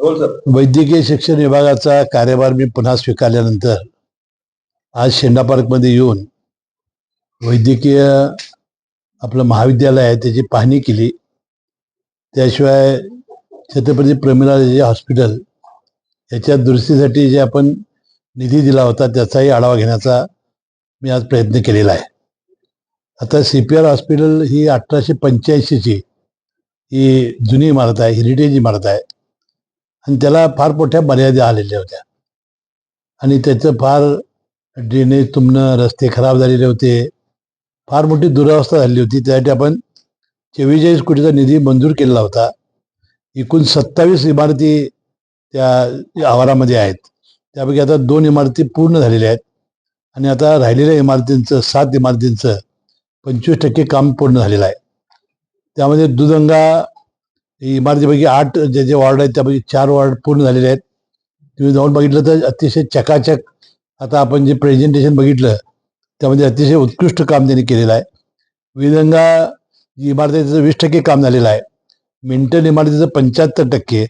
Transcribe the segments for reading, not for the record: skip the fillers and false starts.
वैद्यकीय शिक्षण विभागाचा कार्यभार मी पुन्हा स्वीकारल्यानंतर आज शेंडा पार्कमध्ये येऊन वैद्यकीय आपलं महाविद्यालय आहे त्याची पाहणी केली. त्याशिवाय छत्रपती प्रमिलादेवी हॉस्पिटल याच्या दुरुस्तीसाठी जे आपण निधी दिला होता त्याचाही आढावा घेण्याचा मी आज प्रयत्न केलेला आहे. आता CPR हॉस्पिटल ही 1885ची ही जुनी इमारत आहे, हेरिटेज इमारत आहे आणि त्याला फार मोठ्या मर्यादा आलेल्या होत्या आणि त्याचं फार ड्रेनेज तुंबणं, रस्ते खराब झालेले होते, फार मोठी दुरावस्था झाली होती. त्यासाठी आपण 44 कोटीचा निधी मंजूर केलेला होता. एकूण 27 इमारती त्या आवारामध्ये आहेत. त्यापैकी आता 2 इमारती पूर्ण झालेल्या आहेत आणि आता राहिलेल्या इमारतींचं 7 इमारतींचं 25% काम पूर्ण झालेलं आहे. त्यामध्ये दुधगंगा इमारतीपैकी 8 जे वॉर्ड आहेत त्यापैकी 4 वॉर्ड पूर्ण झालेले आहेत. तुम्ही जाऊन बघितलं तर अतिशय चकाचक आता आपण जे प्रेझेंटेशन बघितलं त्यामध्ये अतिशय उत्कृष्ट काम त्यांनी केलेलं आहे. विधंगा जी इमारत आहे त्याचं 20% काम झालेलं आहे. मेंटल इमारतीचं 75%,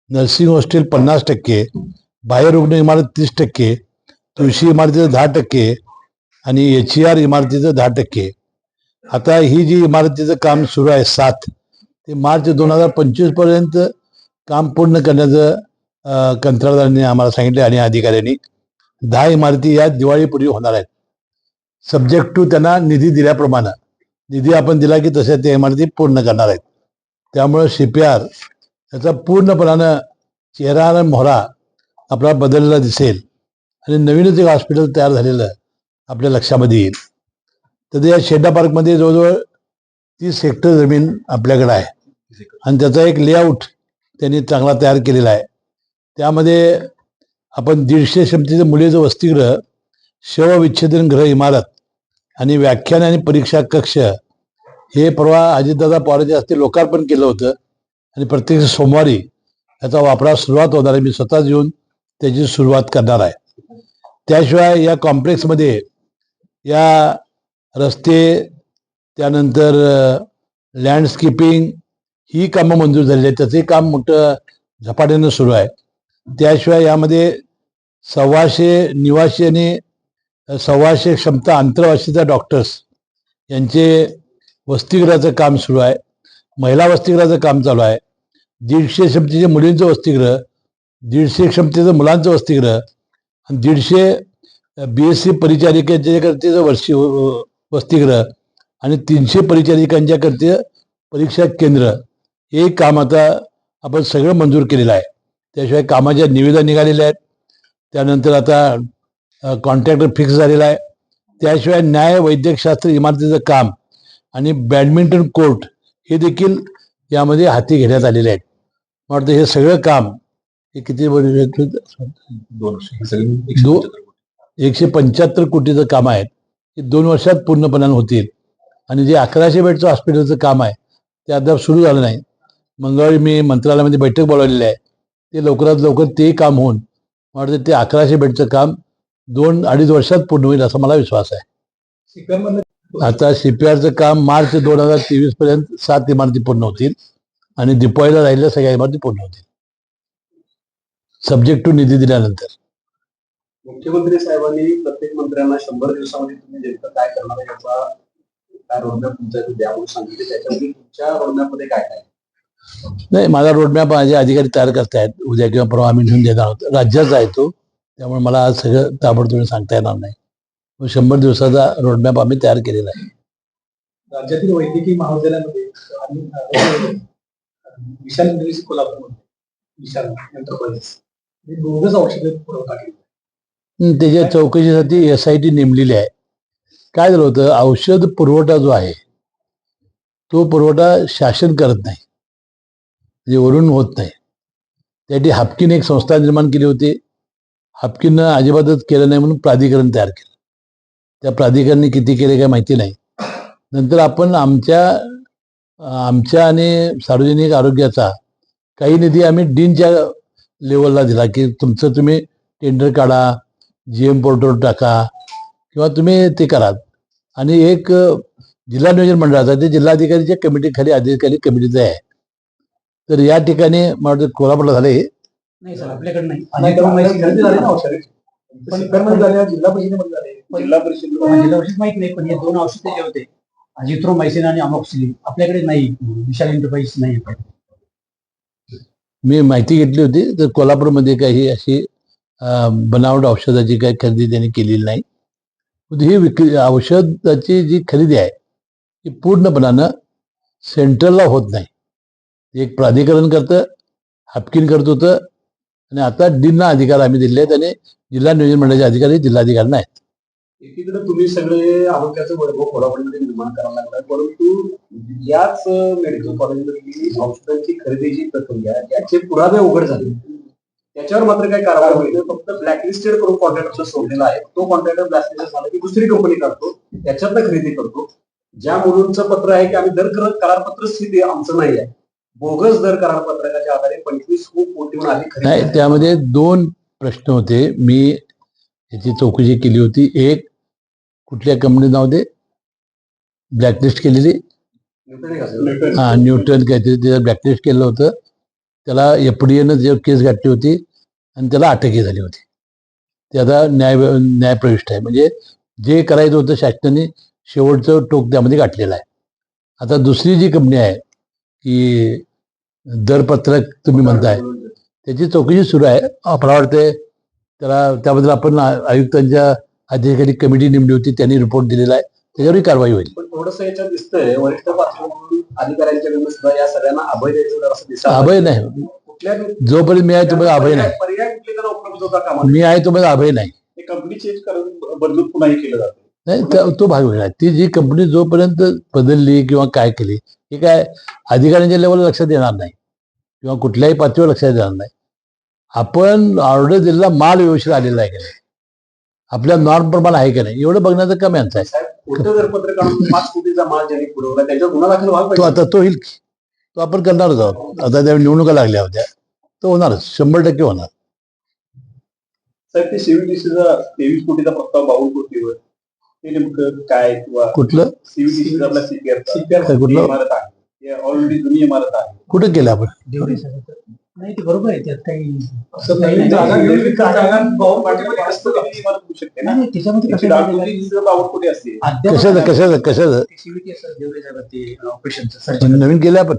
नर्सिंग हॉस्टेल 50%, बाह्यरुग्ण इमारत 30%, तुळशी इमारतीचं 10% आणि HER इमारतीचं 10%. आता ही जी इमारतीचं काम सुरू आहे 7 ते मार्च 2025 पर्यंत काम पूर्ण करण्याचं कंत्राटदारांनी आम्हाला सांगितले आणि अधिकाऱ्यांनी 10 इमारती या दिवाळीपूर्वी होणार आहेत. सब्जेक्ट टू त्यांना निधी दिल्याप्रमाणे निधी आपण दिला की तशा त्या इमारती पूर्ण करणार आहेत. त्यामुळं CPR याचा पूर्णपणानं चेहरा आणि मोहरा आपला बदललेला दिसेल आणि नवीनच एक हॉस्पिटल तयार झालेलं आपल्या लक्षामध्ये येईल. तर या शेंडा पार्कमध्ये जवळजवळ 30 हेक्टर जमीन आपल्याकडे आहे आणि त्याचा एक लेआउट त्यांनी चांगला तयार केलेला आहे. त्यामध्ये आपण 150 क्षमतेचं मुलीचं वसतिगृह, शवविच्छेदन गृह इमारत आणि व्याख्यान आणि परीक्षा कक्ष हे परवा अजितदादा पवारांच्या हस्ते लोकार्पण केलं होतं आणि प्रत्येक सोमवारी याचा वापरास सुरुवात होणार आहे. मी स्वतःच येऊन त्याची सुरुवात करणार आहे. त्याशिवाय या कॉम्प्लेक्समध्ये या रस्ते, त्यानंतर लँडस्केपिंग ही कामं मंजूर झालेली आहेत. त्याचंही काम मोठं झपाट्यानं सुरू आहे. त्याशिवाय यामध्ये 125 निवासी आणि 125 क्षमता आंतरवासीचा डॉक्टर्स यांचे वसतिगृहाचं काम सुरू आहे. महिला वसतिगृहाचं काम चालू आहे. 150 क्षमतेचे मुलींचं वसतिगृह, 150 क्षमतेचं मुलांचं वसतिगृह आणि 150 BSc परिचारिकांच्याकरतेचं वसतिगृह आणि 300 परिचारिकांच्याकरते परीक्षा केंद्र हे काम आता आपण सगळं मंजूर केलेलं आहे. त्याशिवाय कामाच्या निविदा निघालेल्या आहेत. त्यानंतर आता कॉन्ट्रॅक्टर फिक्स झालेला आहे. त्याशिवाय न्याय वैद्यकशास्त्र इमारतीचं काम आणि बॅडमिंटन कोर्ट हे देखील यामध्ये हाती घेण्यात आलेले आहेत. मला वाटतं हे सगळं काम हे किती 175 कोटीचं काम आहे. हे 2 वर्षात पूर्णपणाने होतील आणि जे 1100 बेडचं हॉस्पिटलचं काम आहे ते अद्याप सुरू झालं नाही. मंगळवारी मी मंत्रालयामध्ये बैठक बोलावलेली आहे. ते लवकरात लवकर तेही काम होऊन मला वाटतं ते 1100 बेडचं काम 2-2.5 वर्षात पूर्ण होईल असा मला विश्वास आहे. आता CPRचं काम मार्च 2023 पर्यंत 7 इमारती पूर्ण होतील आणि दिपावलीला राहिलेल्या सगळ्या इमारती पूर्ण होतील सब्जेक्ट टू निधी दिल्यानंतर. मुख्यमंत्री साहेबांनी प्रत्येक मंत्र्यांना 100 दिवसामध्ये तुम्ही नेमकं काय करणार आहे याचा काय रोडमॅप तुमच्या द्यावं सांगितले. त्याच्यामध्ये तुमच्या रोडमॅपमध्ये काय काय नाही, माझा रोडमॅप माझे अधिकारी तयार करतायत. उद्या किंवा परवा आम्ही घेऊन देणार आहोत. राज्याचा आहे तो, त्यामुळे मला आज सगळं ताबडतोब सांगता येणार नाही. 100 दिवसाचा रोडमॅप आम्ही तयार केलेला आहे. राज्यातील वैद्यकीय महाविद्यालयामध्ये विशाल इंडस्ट्रीज कोल्हापूरमध्ये विशाल एंटरप्राइजेस हे बोगस औषध पुरवठा केला. त्याच्या चौकशीसाठी SIT नेमलेली आहे. काय झालं होतं, औषध पुरवठा जो आहे तो पुरवठा शासन करत नाही, म्हणजे वरून होत नाही. त्यासाठी हापकीने एक संस्था निर्माण केली होती. हापकीनं अजिबातच केलं नाही म्हणून प्राधिकरण तयार केलं. त्या प्राधिकरणाने किती केले काय माहिती नाही. नंतर आपण आमच्या आणि सार्वजनिक आरोग्याचा काही निधी आम्ही डीनच्या लेवलला दिला की तुमचं तुम्ही टेंडर काढा, GM पोर्टल टाका किंवा तुम्ही ते करा. आणि एक जिल्हा नियोजन मंडळाचा ते जिल्हाधिकारीच्या कमिटीखाली अधिकारी कमिटीचं आहे. तर या ठिकाणी मला वाटतं कोल्हापूरला झाले नाही सर आपल्याकडे नाही. नाही, अजित खरेदी झाली ना औषधे. पण सिद्धार्थमध्ये झाल्या, जिल्हा परिषदेमध्ये झाले. जिल्हा परिषद जिल्हा परिषद माहित नाही, पण हे दोन औषधे जे होते अजिथ्रोमायसिन आणि अमॉक्सिलिन आपल्याकडे नाही. विशाल एंटरप्राइज नाही. मी माहिती घेतली होती तर कोल्हापूरमध्ये काही अशी बनावट औषधाची काही खरेदी त्यांनी केलेली नाही. ही विक्री औषधाची जी खरेदी आहे ती पूर्णपणानं सेंट्रलला होत नाही. एक प्राधिकरण करतं, हापकीन करत होतं आणि आता डीनना अधिकार आम्ही दिले आहेत आणि जिल्हा नियोजन मंडळाचे अधिकारी जिल्हाधिकारी नाहीत. एकीकडे तुम्ही सगळे आरोग्याचं वैभव कोल्हापूरमध्ये निर्माण करायला लागलाय, परंतु याच मेडिकल कॉलेजमधली औषधांची खरेदीची प्रक्रिया याचे पुरावे उघड झाले, त्याच्यावर मात्र काही कारवाई होईल. फक्त ब्लॅकलिस्टेड करून कॉन्ट्रॅक्टर सोडलेला आहे. तो कॉन्ट्रॅक्टर ब्लॅकलिस्टेड झाला की दुसरी कंपनी काढतो, त्याच्यातनं खरेदी करतो. ज्या मुलांचं पत्र आहे की आम्ही दर करारपत्र स्थिती आमचं नाही आहे, बोगस दर करारपत्रकाच्या आधारे 25 कोटीहून अधिक नाही, खरेदी. त्यामध्ये दोन प्रश्न होते. मी याची चौकशी केली होती. एक, कुठल्या कंपनी नाव दे ब्लॅकलिस्ट केलेली, न्यूटन काहीतरी त्याचं ब्लॅकलिस्ट केलं होतं. त्याला एफडीएनं त्याच्यावर केस घातली होती आणि त्याला अटकही झाली होती. ते आता न्यायप्रविष्ट आहे. म्हणजे जे करायचं होतं शासनाने शेवटचं टोक त्यामध्ये गाठलेलं आहे. आता दुसरी जी कंपनी आहे की दरपत्रक तुम्ही म्हणताय, त्याची चौकशी सुरू आहे. मला वाटते त्याला त्याबद्दल आपण आयुक्तांच्या अधिकारी कमिटी नेमली होती, त्यांनी रिपोर्ट दिलेला आहे, त्याच्यावरही कारवाई होईल. पण थोडंसं याच्यात दिसतंय वरिष्ठ पातळीवरून अधिकाऱ्यांच्याकडून सुद्धा या सगळ्यांना अभय द्यायचं असं दिसतं. अभय नाही, कुठल्या जोपर्यंत मी आहे तुम्हाला अभय नाही. पर्याय कुठले तर उपलब्ध होता कामा मी आहे तुम्हाला अभय नाही. कंपनी चेंज करून बदलून पुन्हाही केलं जातं. नाही, तो भाग वेगळा आहे. ती जी कंपनी जोपर्यंत बदलली किंवा काय केली, हे काय अधिकाऱ्यांच्या लेवलला लक्षात येणार नाही किंवा कुठल्याही पातळीवर लक्षात येणार नाही. आपण ऑर्डर दिलेला माल व्यवस्थित आलेला आहे का नाही, आपल्या नॉर्म प्रमाण आहे का नाही, एवढं बघण्याचं काम यांचं आहे. साहेब, खोटं दरपत्र काढून 5 कोटीचा माल ज्यांनी पुरवला त्याच्यावर गुन्हा दाखल व्हायला तो पाहिजे. आता तो होईल, तो आपण करणारच आहोत. आता त्या निवडणुका लागल्या होत्या, तो होणारच, 100% होणार. साहेब, ते सीव्हीडीसीचा 23 कोटीचा प्रस्ताव 52 कोटीवर, ते नेमकं काय किंवा कुठलं सीव्हीडीसी आपला सीपीआर काय कुठलं? इमारत आहे, ऑलरेडी जुनी इमारत आहे. कुठं केलं आपण? देवरे सर नाही, ते बरोबर आहे. त्यात काही असं नाही, नवीन जागा नाही, घेऊन भाऊ पाटीलमध्ये हस्तगती इमारत होऊ शकते ना. नाही, त्याच्यामध्ये त्याची कसं डागडुजी 52 कोटी असते. कशाचं CVT असं देवरे साहेब ते ऑपरेशनचं सर्जन नवीन केलं आपण?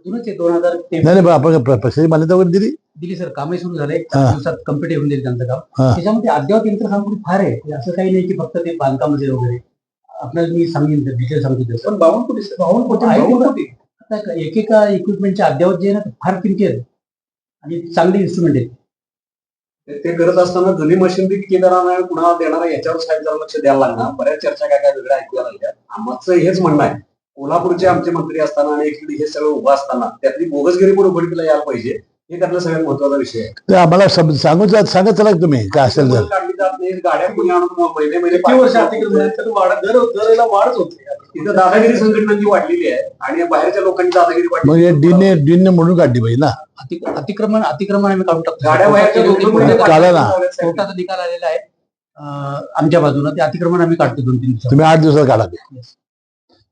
जुनच आहे 2000 नाही नाही, पण आपण प्रसिद्धी मान्यता वगैरे दिली. दिली सर. कामही सुरू झालंय, हा. 4 दिवसात कम्प्लीट होऊन जाईल त्यांचं काम. हा. त्याच्यामध्ये अद्यावत यंत्रसामुग्री फार आहे. ते असं काही नाही की फक्त ते बांधकामाचे वगैरे. आपल्याला मी सांगेन डिटेल सांगतो त्याचं. पण 52 कोटी सर. 52 कोटी आहे आहे. तेवढं कोटी. आता एकेका इक्विपमेंटचे अद्यावत जे आहे ना ते फार किमती आहेत आणि चांगले इन्स्ट्रुमेंट आहेत. ते करत असताना जुनी मशिनरी किती दराने पुन्हा देणार याच्यावर साहेब जरा लक्ष द्यायला लागणार. बऱ्याच चर्चा काय काय वेगळ्या ऐकूया लागल्या. आमचं हेच म्हणणं आहे, कोल्हापूरचे आमचे मंत्री असताना आणि इकडे हे सगळं उभं असताना त्यातली बोगसगिरी पण उघडकीला यायला पाहिजे, हे त्यातला सगळ्यात महत्वाचा विषय आहे. ते आम्हाला सांगत चला तुम्ही काय असेल तर. काढली जात नाही, गाड्या पुणे आणून महिने महिने किती वर्ष अतिक्रमण आहे, तर दराला वाढच होते. तिथं दादागिरी संघटनांची वाढलेली आहे आणि बाहेरच्या लोकांनी दादागिरी मग वाढली. हे डीनने म्हणून काढली पाहिजे ना. अतिक्रमण आम्ही काढून टाकतो. गाड्या बाहेरच्या लोकांनी काढा ना. कोर्टाचा निकाल आलेला आहे आमच्या बाजूला. ते अतिक्रमण आम्ही काढतो 2-3 दिवसात. तुम्ही 8 दिवसात काढा ते.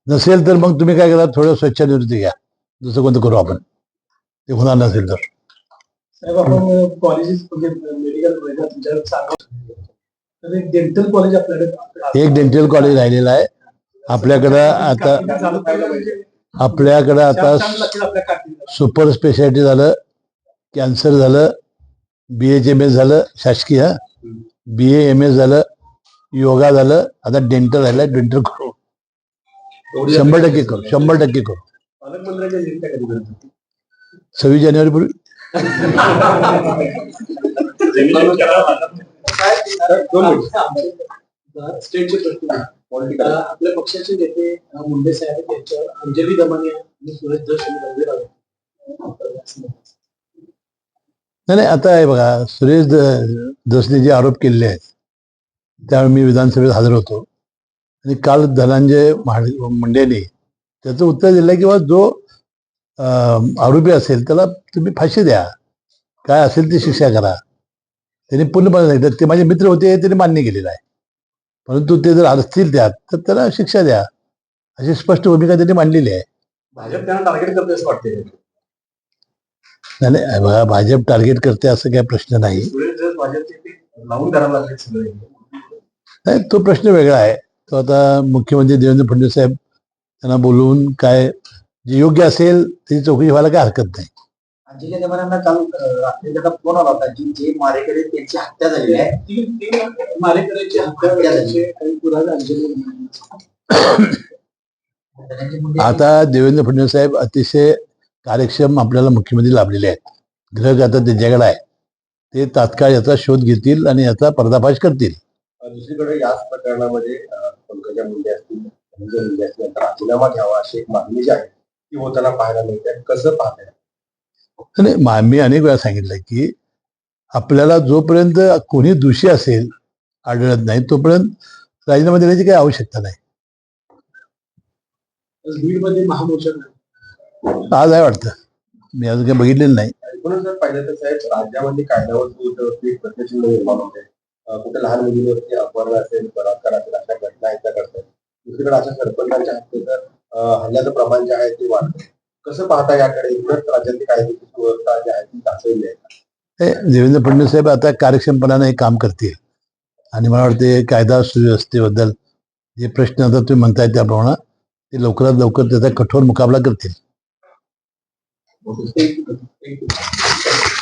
नसेल तर मग तुम्ही काय करा, थोडं स्वच्छानिवृत्ती घ्या, दुसरं कोणतं करू आपण, ते होणार नसेल तर. साहेब, आपण कॉलेजेस म्हणजे मेडिकल तुमच्याकडे सांगा, एक डेंटल कॉलेज आपल्याकडे, एक डेंटल कॉलेज राहिलेलं आहे आपल्याकडं. आता सुपर स्पेशालिटी झालं, कॅन्सर झालं, BHMS झालं शासकीय, BAMS झालं, योगा झालं, आता डेंटल राहिलं. डेंटल करू, 100% करू, 100% करू. पालकमंत्र्यांच्या नियुक्त्या कधी करतात? 26 जानेवारी स्टेटचे प्रश्न पॉलिटिकल. आपल्या पक्षाचे नेते मुंडे साहेब त्यांच्यावर अंजली दमाने आणि सुरेश दस यांनी गंभीर नाही, आता आहे बघा, सुरेश दसने जे आरोप केलेले आहेत त्यावेळी मी विधानसभेत हजर होतो आणि काल धनंजय मुंडेंनी त्याचं उत्तर दिलं की जो आरोपी असेल त्याला तुम्ही फाशी द्या, काय असेल ती शिक्षा करा. त्यांनी पूर्णपणे सांगितलं. ते माझे मित्र होते, त्यांनी मान्य केलेलं आहे, परंतु ते जर असतील त्यात तर त्याला शिक्षा द्या, अशी स्पष्ट भूमिका त्यांनी मांडलेली आहे. भाजप त्यांना टार्गेट करते असं वाटते. नाही बघा, भाजप टार्गेट करते असं काही प्रश्न नाही. सुरेश जर भाजपचे ते लावून करायला लागले सगळे. नाही, तो प्रश्न वेगळा आहे. तो आता मुख्यमंत्री देवेंद्र फडणवीस साहेब त्यांना बोलवून काय जे योग्य असेल त्याची चौकशी व्हायला काय हरकत नाही. अंजली देवारांना काल रात्री त्याचा फोन आला होता की जे मारेकरी त्यांची हत्या झालेली आहे, ती मारेकऱ्यांची हत्या झाली आहे. काही पुरावे अंजली आता देवेंद्र फडणवीस साहेब अतिशय कार्यक्षम आपल्याला मुख्यमंत्री लाभलेले आहेत. ग्रह आता त्यांच्याकडे आहे. ते तात्काळ याचा शोध घेतील आणि याचा पर्दाफाश करतील. दुसरीकडे याच प्रकरणामध्ये पंकजा मुंडे असतील, धनंजय मुंडे असतील, यांचा राजीनामा घ्यावा अशी एक मागणी जी आहे ती होताना पाहायला मिळते. कसं पाहताय? आणि मी अनेक वेळा सांगितलं की आपल्याला जोपर्यंत कोणी दोषी असेल आढळत नाही तोपर्यंत राजीनामा देण्याची काही आवश्यकता नाही. बीडमध्ये महामोर्चा आज आहे वाटतं, मी अजून काही बघितलेलं नाही. एकूणच जर पाहिलं तर साहेब राज्यामध्ये कायद्यावर एक प्रत्यक्षिंद निर्माण होते. कुठे लहान मुलीवरती अपहरण असेल, बलात्कार असेल, अशा घटना एकदा करतात. दुसरीकडे अशा सरपंचांच्या हत्येचं हल्ल्याचं प्रमाण जे आहे ते वाढतं. कसं पाहता याकडे? एकूणच राज्यातली कायद्याची सुव्यवस्था जी आहे ती ढासळली आहे. देवेंद्र फडणवीस साहेब आता कार्यक्षमपणाने हे काम करतील आणि मला वाटते कायदा सुव्यवस्थेबद्दल जे प्रश्न आता तुम्ही म्हणताय त्याप्रमाणे ते लवकरात लवकर त्याचा कठोर मुकाबला करतील. Thank you.